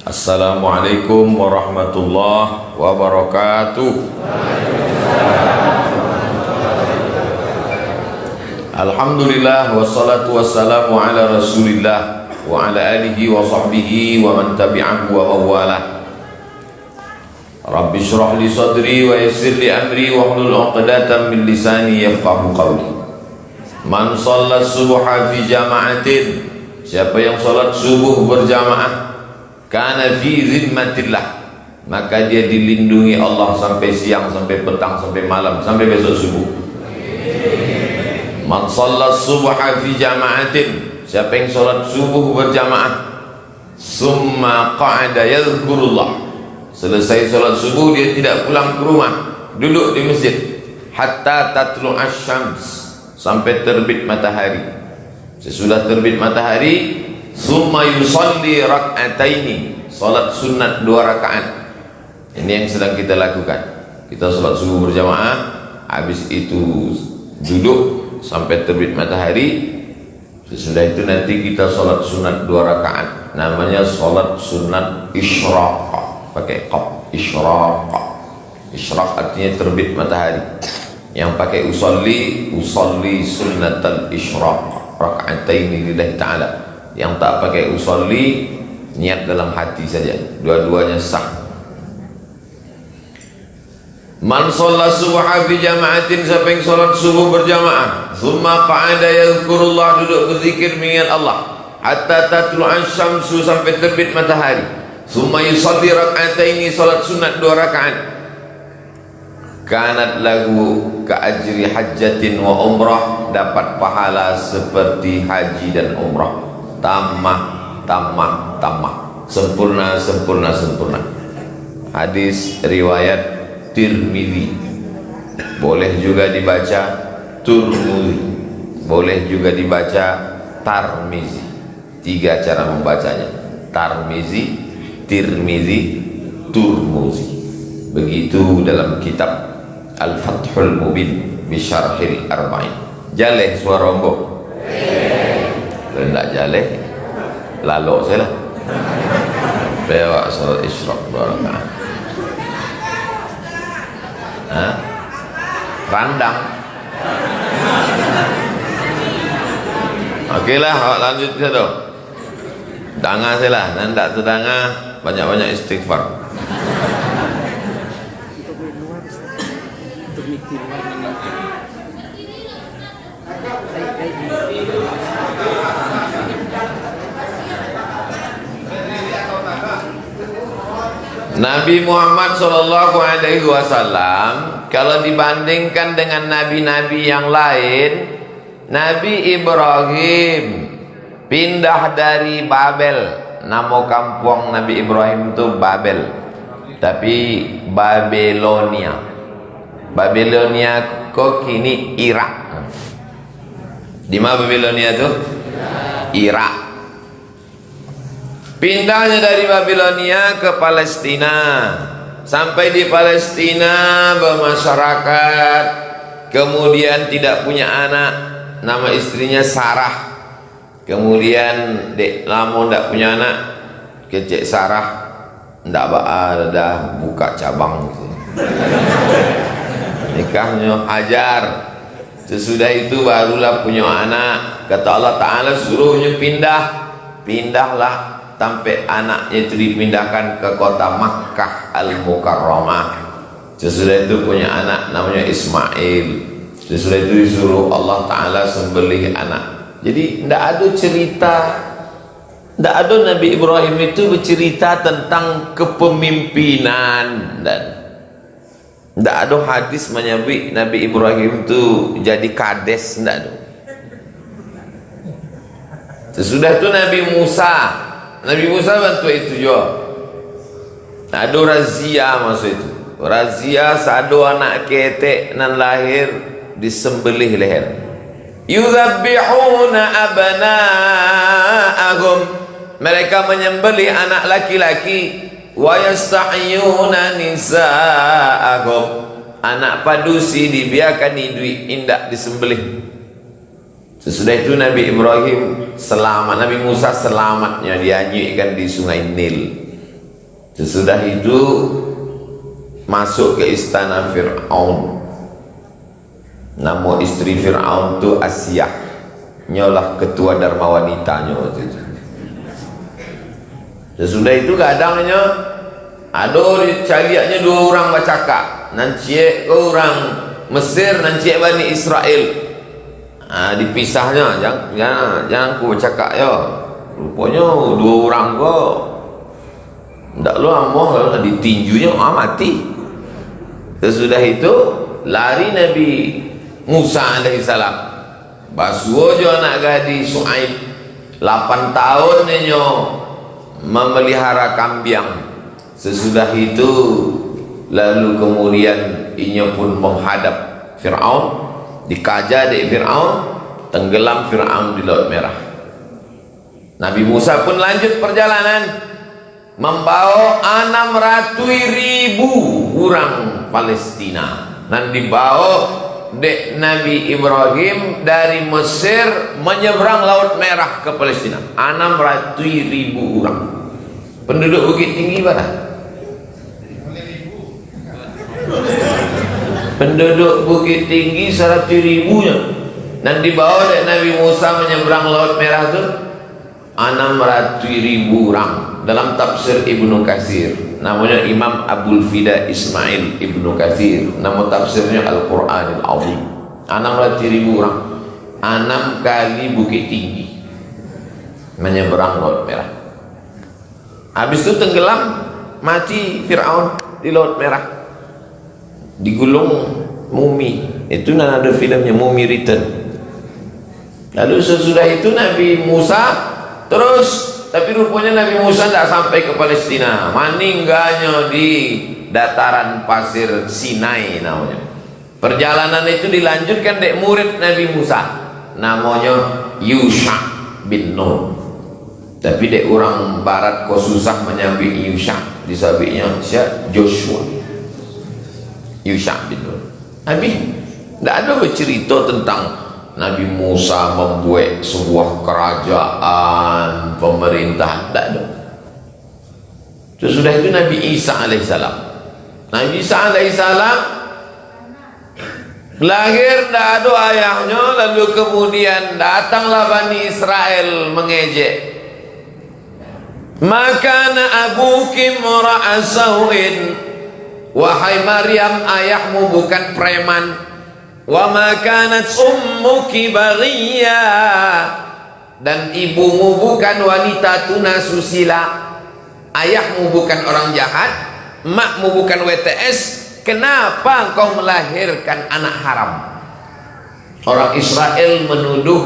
Assalamualaikum warahmatullahi wabarakatuh. Alhamdulillah wassalatu wassalamu ala rasulillah wa ala alihi wa sahbihi wa man tabi'ahu wa mawalah. Rabbi syrah li sadri wa yassir li amri wa hlul 'uqdatam min lisani yafqahu qawli. Man shalla subha fi jama'atin, siapa yang salat subuh berjamaah, kana fi zimmatillah, maka dia dilindungi Allah sampai siang, sampai petang, sampai malam, sampai besok subuh. Man shalla subha fi jama'atin, siapa yang salat subuh berjamaah, summa qa'ada yadhkurullah, selesai salat subuh dia tidak pulang ke rumah, duduk di masjid hatta tatlu asy-syams, sampai terbit matahari. Sesudah terbit matahari, summa yusalli rak'ataini, salat sunat 2 rakaat. Ini yang sedang kita lakukan. Kita salat subuh berjamaah, habis itu duduk sampai terbit matahari. Sesudah itu nanti kita salat sunat 2 rakaat. Namanya salat sunat isyraq, pakai qaf, isyraq. Isyraq artinya terbit matahari. Yang pakai usolli sunnatal isyraq rak'ataini lillahi ta'ala. Yang tak pakai usolli, niat dalam hati saja, dua-duanya sah. Man shalla subha fi jama'atin, siapa yang salat subuh berjamaah, thumma qa'ada yadhkurullah, duduk berzikir mengingat Allah, hatta tatlu asy-syamsu, sampai terbit matahari, thumma yusalli rak'ataini, salat sunat 2 rakaat, kanat lahu ka'ajri hajjatin wa umrah, dapat pahala seperti haji dan umrah. Tamah, sempurna. Hadis riwayat Tirmidzi. Boleh juga dibaca Turmudi, boleh juga dibaca Tarmizi. 3 cara membacanya: Tarmizi, Tirmidzi, Turmuzi. Begitu dalam kitab Al-Fathul Mubin bi Syarhil Arba'in. Jaleh suara ombok. Kalau tidak jaleh, lalu saya lah. Bawa salat isyraq 2 rakaat. Randang. Okey lah, awak lanjut ke tu. Danga saya lah, dan tak terdanga banyak-banyak istighfar. Nabi Muhammad SAW kalau dibandingkan dengan nabi-nabi yang lain, Nabi Ibrahim pindah dari Babel. Nama kampung Nabi Ibrahim itu Babel, tapi Babilonia. Babilonia kok kini Irak. Di mana Babilonia itu? Irak. Pindahnya dari Babilonia ke Palestina. Sampai di Palestina bermasyarakat, kemudian tidak punya anak, nama istrinya Sarah. Kemudian dek lama tidak punya anak, kecek Sarah tidak ada buka cabang gitu. Nikahnya Hajar. Sesudah itu barulah punya anak. Kata Allah Ta'ala suruhnya pindahlah, sampai anaknya itu dipindahkan ke kota Makkah Al-Mukarramah. Sesudah itu punya anak namanya Ismail. Sesudah itu disuruh Allah Ta'ala sembelih anak. Jadi tidak ada cerita, tidak ada Nabi Ibrahim itu bercerita tentang kepemimpinan, dan tidak ada hadis menyebut Nabi Ibrahim itu jadi kades, tidak ada. Sesudah itu Nabi Musa bantu itu juga. Ada razia masa itu. Razia satu anak ketek nan lahir disembelih leher. Yuzabbihuna abna'ahum, mereka menyembelih anak laki-laki. Wa yastahyuna nisa'ahum, anak padusi dibiarkan hidup, indak disembelih. Sesudah itu Nabi Ibrahim selamat, Nabi Musa selamatnya dianyuikan di sungai Nil. Sesudah itu masuk ke istana Fir'aun. Nama istri Fir'aun itu Asiyah, nyolah ketua Dharma wanitanya waktu itu. Sesudah itu kadangnya ada cariaknya dua orang bercakap, nanti orang Mesir, nanti Bani Israel. Dipisahnya, jangan aku bercakap ya. Rupanya dua orang kok ndak lu amoh ditinjunya mati. Sesudah itu lari Nabi Musa alaihissalam, basuh jo anak gadis Su'aib 8 tahun nenyo memelihara kambing. Sesudah itu lalu kemudian inya pun menghadap Fir'aun, dikaja di Fir'aun, tenggelam Fir'aun di Laut Merah. Nabi Musa pun lanjut perjalanan membawa 600.000 orang Palestina, dan dibawa dek Nabi Ibrahim dari Mesir menyeberang Laut Merah ke Palestina. 600.000 orang. Penduduk Bukit Tinggi mana? Penduduk Bukit Tinggi 100.000-nya, dan dibawa dek Nabi Musa menyeberang Laut Merah itu 600.000 orang. Dalam tafsir Ibnu Katsir, namanya Imam Abdul Fida Ismail Ibnu Katsir, nama tafsirnya Al-Quranil Azim. 600.000 orang, 6 kali Bukit Tinggi menyeberang Laut Merah. Habis itu tenggelam, mati Fir'aun di Laut Merah, digulung mumi. Itu ada filmnya, Mummy Return. Lalu sesudah itu Nabi Musa terus, tapi rupanya Nabi Musa tidak sampai ke Palestina, meninggalnya di dataran pasir Sinai namanya. Perjalanan itu dilanjutkan dek murid Nabi Musa, namanya Yusha bin Nun. Tapi dek orang barat kok susah menyambi Yusha, disabiknya Joshua. Yusha bin Nun. Habis tidak ada bercerita tentang Nabi Musa membuat sebuah kerajaan pemerintahan, tidak ada. Sesudah itu Nabi Isa alaihissalam. Nabi Isa alaihissalam lahir, tidak ada ayahnya. Lalu kemudian datanglah Bani Israel mengejek, makana abuki mura'a sawin, wahai Maryam, ayahmu bukan preman. Wa ma kanat ummuki baghiya, dan ibumu bukan wanita tunasusila. Ayahmu bukan orang jahat, makmu bukan WTS. Kenapa engkau melahirkan anak haram? Orang Israel menuduh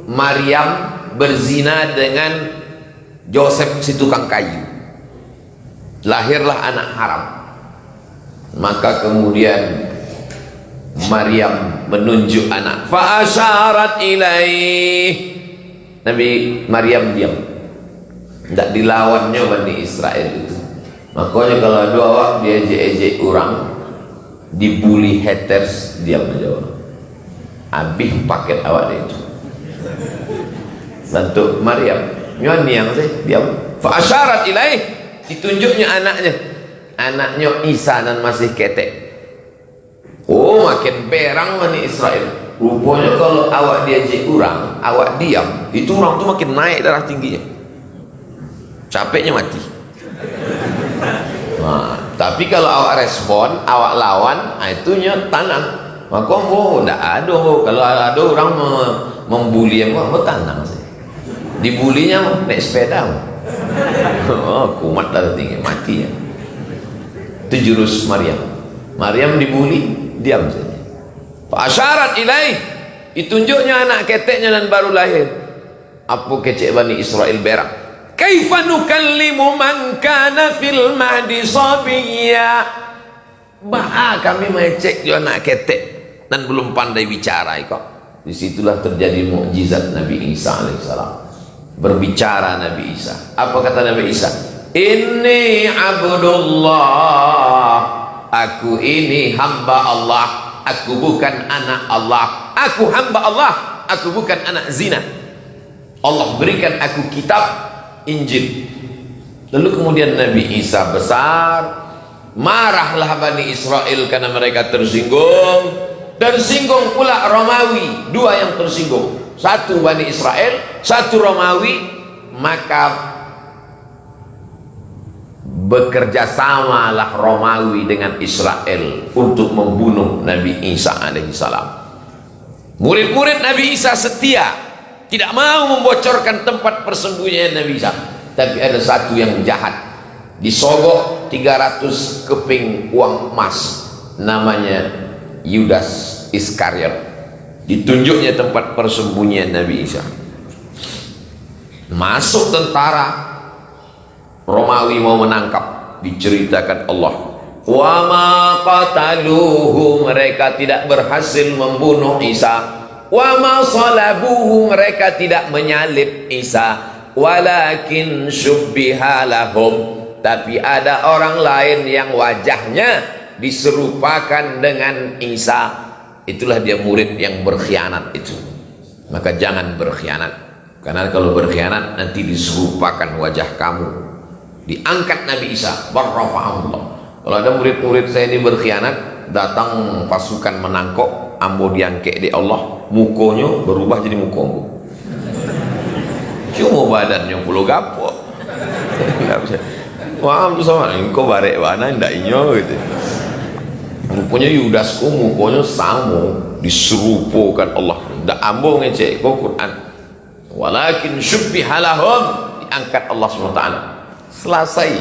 Maryam berzina dengan Joseph si tukang kayu. Lahirlah anak haram. Maka kemudian Maryam menunjuk anak, fa asyarat ilaih. Nabi Maryam diam, tidak dilawannya Bani Israel itu. Makanya kalau ada awak diejek-ejek orang, dibully haters, diam aja. Habis paket awak itu. Bantu Maryam, nyoni yang sih diam. Fa asyarat ilaih, ditunjuknya anaknya. Anaknya Isa dan masih ketek. Oh, makin berang Bani Israel. Rupanya kalau awak diajak orang, awak diam, itu orang tu makin naik darah tingginya, capeknya mati. Nah, tapi kalau awak respon, awak lawan, itunya tanang. Maka tidak ada. Kalau ada orang membuli, mau tanang sih. Dibulinya naik sepeda. Oh, kumat darah tinggi, matinya. Itu jurus Maryam. Maryam dibuli, diam saja. Asyarat ilaih, ditunjuknya anak keteknya dan baru lahir. Apa kecek Bani Israel berak? Kaifa nukallimu man kana fil mahdi sabiyya. Kami mengecek juga anak ketek dan belum pandai bicara kok. Disitulah terjadi mukjizat Nabi Isa alaihissalam. Berbicara Nabi Isa. Apa kata Nabi Isa? Inni abdullah, aku ini hamba Allah, aku bukan anak Allah, aku hamba Allah, aku bukan anak zina. Allah berikan aku kitab Injil, Lalu kemudian Nabi Isa besar, marahlah Bani Israel karena mereka tersinggung, dan singgung pula Romawi, dua yang tersinggung, satu Bani Israel, satu Romawi. Maka bekerja samalah Romawi dengan Israel untuk membunuh Nabi Isa alaihissalam. Murid-murid Nabi Isa setia, tidak mau membocorkan tempat persembunyian Nabi Isa. Tapi ada satu yang jahat, disogok 300 keping uang emas, namanya Yudas Iskariot. Ditunjuknya tempat persembunyian Nabi Isa. Masuk tentara Romawi mau menangkap, diceritakan Allah, wa ma qataluhu, mereka tidak berhasil membunuh Isa, wa ma salabuhu, mereka tidak menyalib Isa, walakin syubbiha lahum, tapi ada orang lain yang wajahnya diserupakan dengan Isa. Itulah dia murid yang berkhianat itu. Maka jangan berkhianat, karena kalau berkhianat nanti diserupakan wajah kamu. Diangkat Nabi Isa, barrafa'ahullah. Kalau ada murid-murid saya ini berkhianat, datang pasukan menangkok, ambo diangkat di Allah, mukonya berubah jadi mukomu. Cuma badannya pulau gapo. Enggak bisa. Wah, tu sama engkau barek mana ndak inyo gitu. Rupanya Yudas ku mukonya sama, diserupakan Allah. Ndak ambo ngecek ko Quran. Walakin syubbiha lahum, diangkat Allah SWT. Selesai.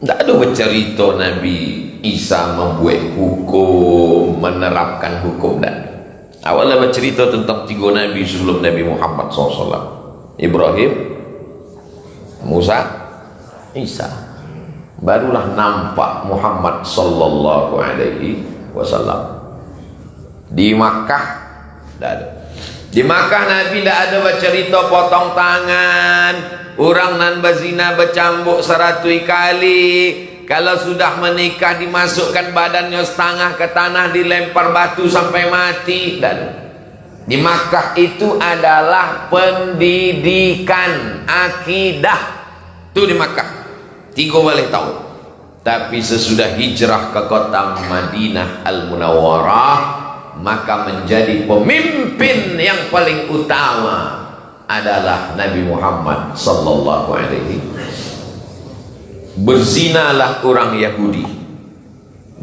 Ndak ada bercerita Nabi Isa membuat hukum, menerapkan hukum, dan awalnya bercerita tentang 3 nabi sebelum Nabi Muhammad SAW. Ibrahim, Musa, Isa. Barulah nampak Muhammad sallallahu alaihi wasallam. Di Makkah tidak ada. Di Makkah Nabi tidak ada bercerita potong tangan, orang nan berzina bercambuk 100 kali, kalau sudah menikah dimasukkan badannya setengah ke tanah, dilempar batu sampai mati. Tidak ada. Di Makkah itu adalah pendidikan akidah. Itu di Makkah 3 boleh tahu. Tapi sesudah hijrah ke kota Madinah Al-Munawwarah, maka menjadi pemimpin yang paling utama adalah Nabi Muhammad sallallahu alaihi. Berzinalah orang Yahudi,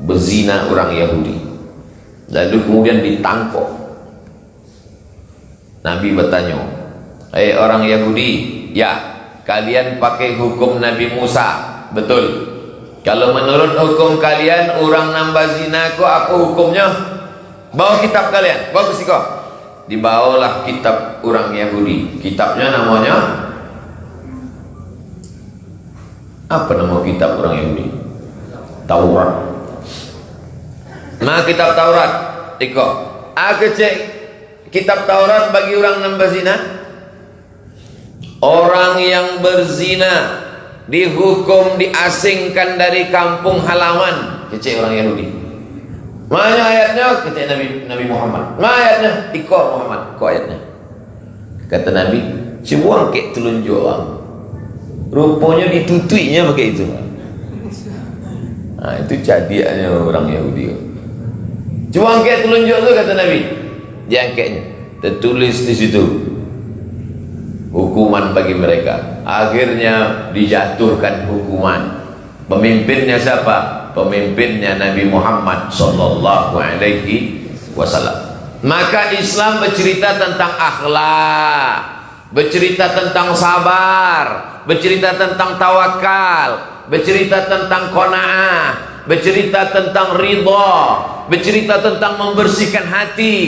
berzina orang Yahudi, lalu kemudian ditangkap. Nabi bertanya, "Hei orang Yahudi, ya, kalian pakai hukum Nabi Musa, betul? Kalau menurut hukum kalian orang nambah zina kok apa hukumnya? Bawa kitab kalian, bawa ke siko." Dibawalah kitab orang Yahudi. Kitabnya namanya apa, nama kitab orang Yahudi? Taurat. Nah, kitab Taurat iko aku cek kitab Taurat bagi orang nambah zina. Orang yang berzina dihukum diasingkan dari kampung halaman. Kecek orang Yahudi. Mana ayatnya? Kecek Nabi Muhammad. Mana ayatnya? Iko Muhammad. Ko ayatnya. Kata Nabi, si buang kek telunjuk orang. Rupanya ditutuinya pakai itu. Nah, itu jadiannya orang Yahudi. Cuang kek telunjuk tu, kata Nabi. Diangkatnya, tertulis di situ hukuman bagi mereka. Akhirnya dijatuhkan hukuman. Pemimpinnya siapa? Pemimpinnya Nabi Muhammad sallallahu alaihi wasallam. Maka Islam bercerita tentang akhlak, bercerita tentang sabar, bercerita tentang tawakal, bercerita tentang qanaah, bercerita tentang ridha, bercerita tentang membersihkan hati.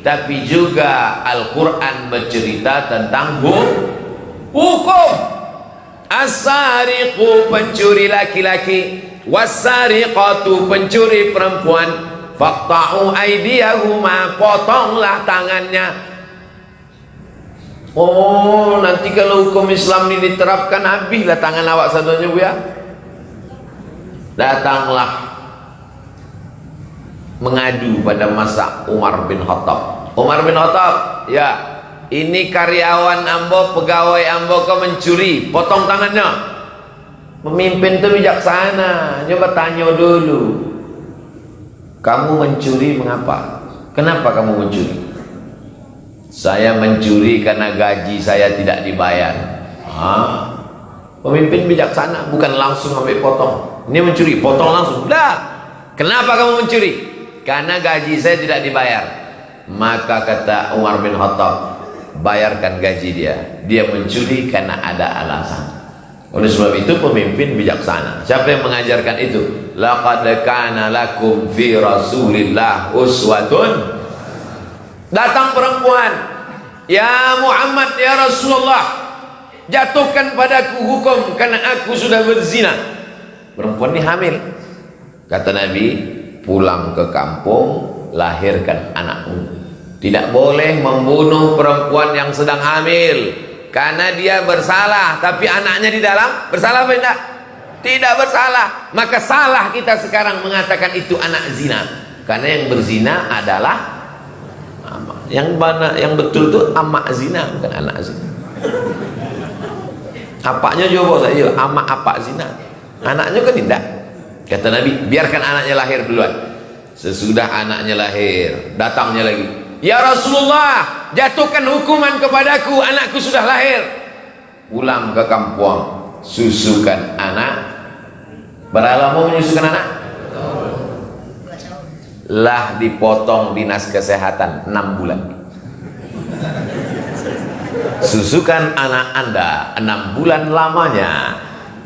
Tapi juga Al-Quran bercerita tentang hukum. As-sariqu, pencuri laki-laki, was-sariqatu, pencuri perempuan, faqta'u aydiyahuma, potonglah tangannya. Oh, nanti kalau hukum Islam ini diterapkan, habislah tangan awak satunya, Bu ya. Datanglah mengadu pada masa Umar bin Khattab. Umar bin Khattab, ya, ini karyawan ambo, pegawai ambo kau mencuri, potong tangannya. Pemimpin itu bijaksana. Coba tanya dulu, kamu mencuri mengapa? Kenapa kamu mencuri? Saya mencuri karena gaji saya tidak dibayar. Pemimpin bijaksana, bukan langsung ambil potong. Ini mencuri, potong langsung. Dah. Kenapa kamu mencuri? Karena gaji saya tidak dibayar. Maka kata Umar bin Khattab, bayarkan gaji dia. Dia mencuri karena ada alasan. Oleh sebab itu pemimpin bijaksana. Siapa yang mengajarkan itu? Laqad kana lakum fi Rasulillah uswatun. Datang perempuan, ya Muhammad, ya Rasulullah, jatuhkan padaku hukum karena aku sudah berzina. Perempuan ini hamil. Kata Nabi, pulang ke kampung, lahirkan anakmu. Tidak boleh membunuh perempuan yang sedang hamil, karena dia bersalah, tapi anaknya di dalam bersalah apa tidak? Tidak bersalah. Maka salah kita sekarang mengatakan itu anak zina, karena yang berzina adalah yang mana, yang betul itu amak zina, bukan anak zina. Apaknya coba saja, amak apa zina, anaknya kan tidak. Kata Nabi, biarkan anaknya lahir duluan. Sesudah anaknya lahir, datangnya lagi, ya Rasulullah, jatuhkan hukuman kepadaku, anakku sudah lahir. Pulang ke kampung, susukan anak. Berapa lama menyusukan anak? Lah dipotong dinas kesehatan 6 bulan. Susukan anak Anda 6 bulan lamanya,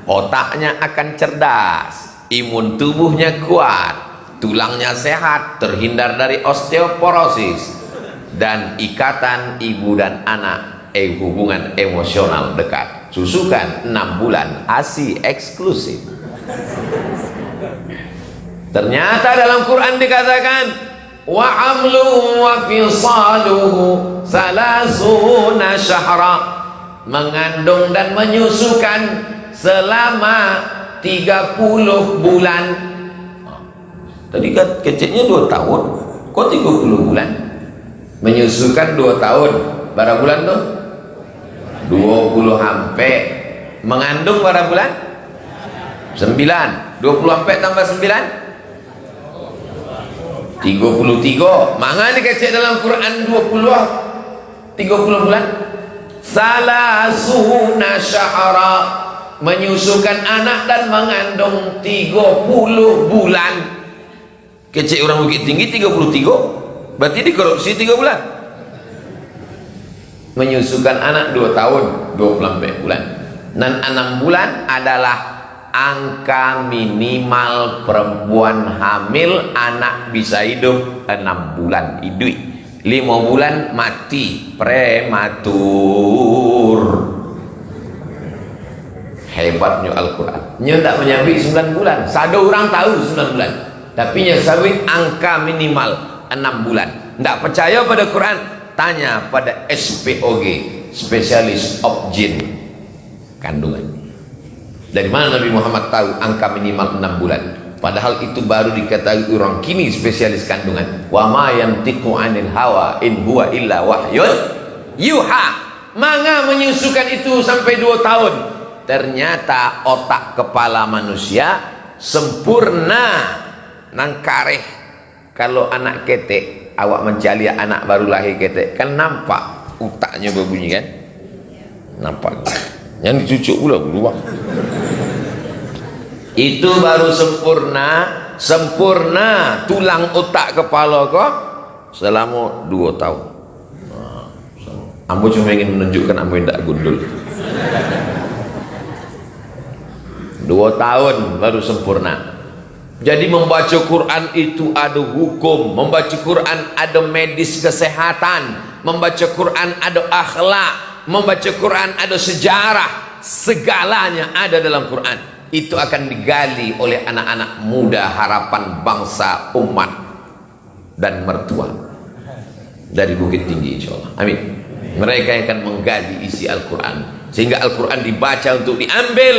otaknya akan cerdas, imun tubuhnya kuat, tulangnya sehat, terhindar dari osteoporosis, dan ikatan ibu dan anak, hubungan emosional dekat. Susukan 6 bulan, ASI eksklusif. Ternyata dalam Quran dikatakan, wa amluhu wa fisaluhu salasuna syahra, mengandung dan menyusukan selama 30 bulan. Tadi kan kecilnya 2 tahun, kok 30 bulan? Menyusukan 2 tahun, berapa bulan tuh? 20 sampai. Mengandung berapa bulan? 9. 20 sampai tambah 9, 33. Mana dikecek dalam Quran 30 bulan? Salasuna syahra, menyusukan anak dan mengandung 30 bulan. Kecek orang Bukit Tinggi 33, berarti dikorupsi 3 bulan. Menyusukan anak 2 tahun, 24 bulan. Dan 6 bulan adalah angka minimal perempuan hamil anak bisa hidup 6 bulan hidup, 5 bulan mati prematur. Hebatnya Al-Quran. Nya tak menyambi 9 bulan. Satu orang tahu 9 bulan, tapi nya sawit angka minimal 6 bulan. Tak percaya pada Quran, tanya pada SPOG, spesialis objin kandungan. Dari mana Nabi Muhammad tahu angka minimal 6 bulan? Padahal itu baru diketahui orang kini spesialis kandungan. Wa ma yantiqu 'anil hawa in huwa illa wahyun yuha. Manga menyusukan itu sampai 2 tahun. Ternyata otak kepala manusia sempurna nang kareh. Kalau anak ketek, awak mencari anak baru lahir ketek, kan nampak otaknya berbunyi kan? Nampak. Yang dicucuk pula keluar. Itu baru sempurna tulang otak kepala kau selama 2 tahun. Ambo cuma ingin menunjukkan ambo tidak gundul. 2 tahun baru sempurna. Jadi membaca Quran itu ada hukum, membaca Quran ada medis kesehatan, membaca Quran ada akhlak, membaca Quran ada sejarah, segalanya ada dalam Quran. Itu akan digali oleh anak-anak muda harapan bangsa, umat dan mertua dari Bukit Tinggi, insyaallah. Amin. Mereka yang akan menggali isi Al-Quran, sehingga Al-Quran dibaca untuk diambil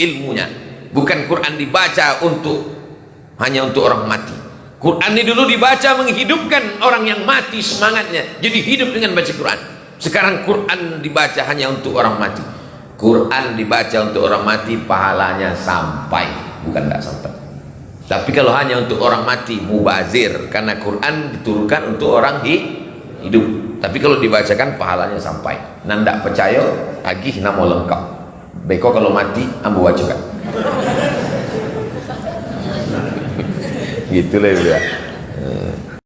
ilmunya, bukan Quran dibaca hanya untuk orang mati. Quran ini dulu dibaca menghidupkan orang yang mati semangatnya, jadi hidup dengan baca Quran. Sekarang Quran dibaca hanya untuk orang mati. Quran dibaca untuk orang mati pahalanya sampai, bukan tidak sampai. Tapi kalau hanya untuk orang mati mubazir, karena Quran diturunkan untuk orang hidup. Tapi kalau dibacakan pahalanya sampai. Nanda percaya agih nama lengkap. Beko kalau mati ambu wajukan. Gitulah ya.